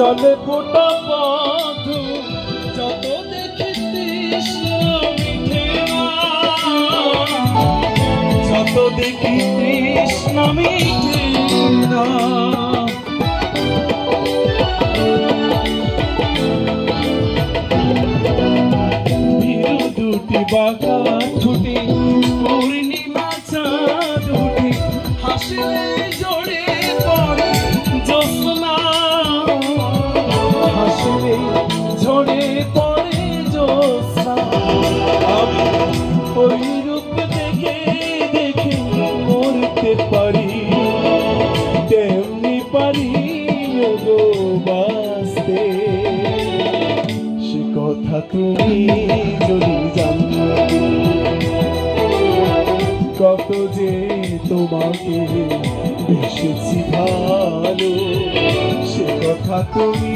জলে ফোটা পথু যত দেখি তৃষ্ণা মিঠে না, যত দেখি তৃষ্ণা মিঠে না। ভীরু দুটি বাঁকা ছুটি পূর্ণিমা চাঁদ উঠে হাসিলে জড়ে পড়ে জ্যোৎস্না, হাসিলে ঝরে পড়ে জ্যোৎস্না। আমি ওই রূপ দেখে দেখে মরতে পারি, তেমনি পারি গো বাঁচতে। সে কথা তুমি যদি জানতে, কত যে তোমাকে বেসেছি ভালো, সে কথা তুমি